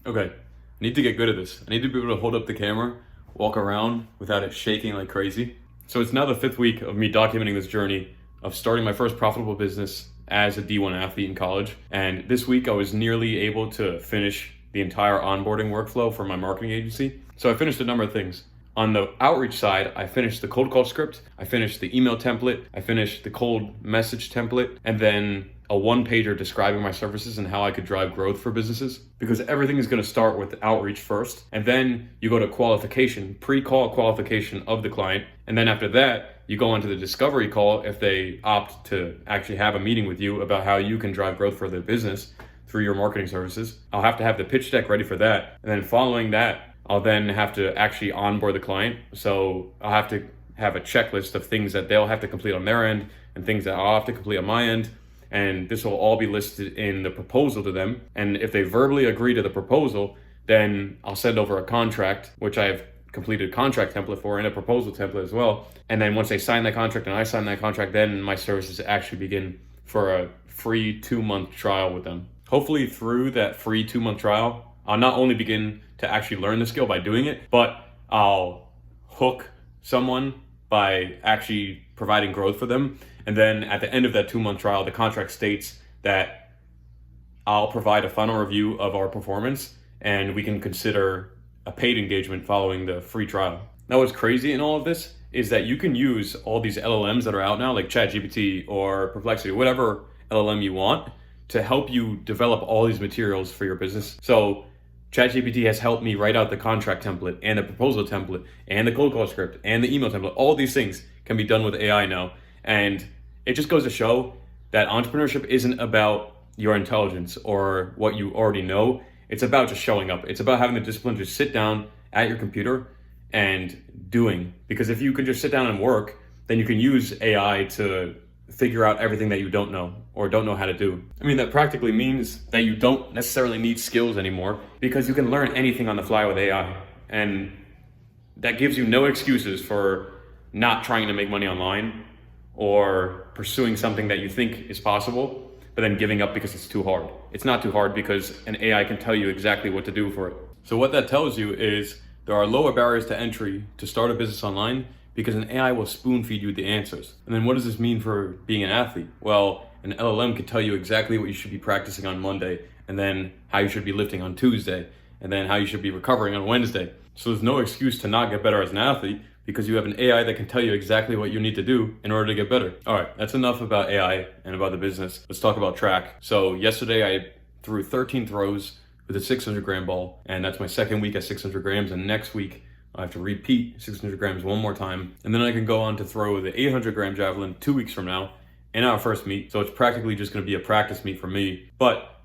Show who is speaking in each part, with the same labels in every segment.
Speaker 1: Okay, I need to get good at this. I need to be able to hold up the camera, walk around without it shaking like crazy. So it's now the 5th week of me documenting this journey of starting my first profitable business as a D1 athlete in college. And this week I was nearly able to finish the entire onboarding workflow for my marketing agency. So I finished a number of things. On the outreach side, I finished the cold call script, I finished the email template, I finished the cold message template, and then a one-pager describing my services and how I could drive growth for businesses. Because everything is going to start with outreach first, and then you go to qualification, pre-call qualification of the client, and then after that, you go onto the discovery call if they opt to actually have a meeting with you about how you can drive growth for their business through your marketing services. I'll have to have the pitch deck ready for that, and then following that, I'll then have to actually onboard the client. So I'll have to have a checklist of things that they'll have to complete on their end and things that I'll have to complete on my end. And this will all be listed in the proposal to them. And if they verbally agree to the proposal, then I'll send over a contract, which I have completed a contract template for and a proposal template as well. And then once they sign that contract and I sign that contract, then my services actually begin for a free 2-month trial with them. Hopefully through that free 2-month trial, I'll not only begin to actually learn the skill by doing it, but I'll hook someone by actually providing growth for them. And then at the end of that 2-month trial, the contract states that I'll provide a final review of our performance and we can consider a paid engagement following the free trial. Now, what's crazy in all of this is that you can use all these LLMs that are out now, like ChatGPT or Perplexity, whatever LLM you want, to help you develop all these materials for your business. So ChatGPT has helped me write out the contract template and the proposal template and the cold call script and the email template. All these things can be done with AI now. And it just goes to show that entrepreneurship isn't about your intelligence or what you already know. It's about just showing up. It's about having the discipline to sit down at your computer and doing. Because if you can just sit down and work, then you can use AI to figure out everything that you don't know or don't know how to do. I mean, that practically means that you don't necessarily need skills anymore because you can learn anything on the fly with AI. And that gives you no excuses for not trying to make money online or pursuing something that you think is possible, but then giving up because it's too hard. It's not too hard because an AI can tell you exactly what to do for it. So what that tells you is there are lower barriers to entry to start a business online because an AI will spoon feed you the answers. And then what does this mean for being an athlete? Well, an LLM can tell you exactly what you should be practicing on Monday, and then how you should be lifting on Tuesday, and then how you should be recovering on Wednesday. So there's no excuse to not get better as an athlete because you have an AI that can tell you exactly what you need to do in order to get better. All right, that's enough about AI and about the business. Let's talk about track. So yesterday I threw 13 throws with a 600-gram ball, and that's my second week at 600 grams, and next week I have to repeat 600 grams one more time, and then I can go on to throw the 800-gram javelin 2 weeks from now in our first meet. So it's practically just going to be a practice meet for me, but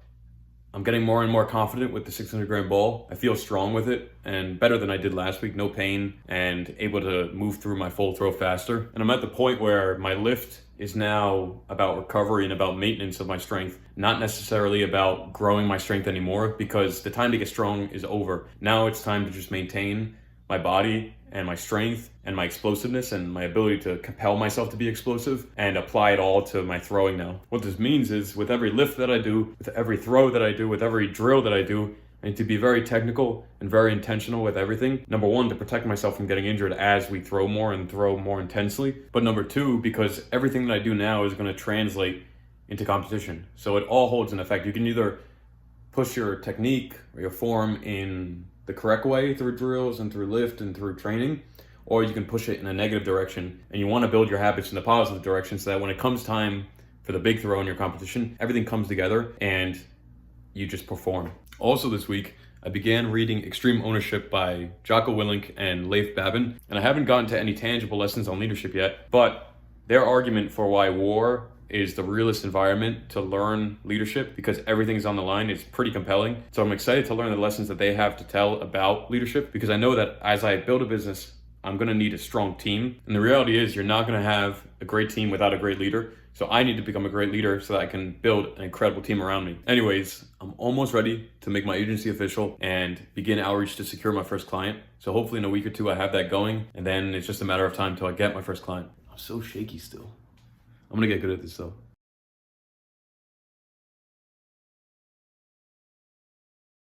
Speaker 1: I'm getting more and more confident with the 600-gram ball. I feel strong with it and better than I did last week, no pain, and able to move through my full throw faster. And I'm at the point where my lift is now about recovery and about maintenance of my strength, not necessarily about growing my strength anymore, because the time to get strong is over. Now it's time to just maintain my body and my strength and my explosiveness and my ability to compel myself to be explosive and apply it all to my throwing now. What this means is with every lift that I do, with every throw that I do, with every drill that I do, I need to be very technical and very intentional with everything. Number one, to protect myself from getting injured as we throw more and throw more intensely. But number two, because everything that I do now is going to translate into competition. So it all holds an effect. You can either push your technique or your form in the correct way through drills and through lift and through training, or you can push it in a negative direction. And you want to build your habits in the positive direction so that when it comes time for the big throw in your competition, everything comes together and you just perform. Also this week, I began reading Extreme Ownership by Jocko Willink and Leif Babin, and I haven't gotten to any tangible lessons on leadership yet, but their argument for why war is the realest environment to learn leadership, because everything is on the line, is pretty compelling. So I'm excited to learn the lessons that they have to tell about leadership, because I know that as I build a business, I'm gonna need a strong team. And the reality is you're not gonna have a great team without a great leader. So I need to become a great leader so that I can build an incredible team around me. Anyways, I'm almost ready to make my agency official and begin outreach to secure my first client. So hopefully in a week or two I have that going, and then it's just a matter of time till I get my first client. I'm so shaky still. I'm gonna get good at this though.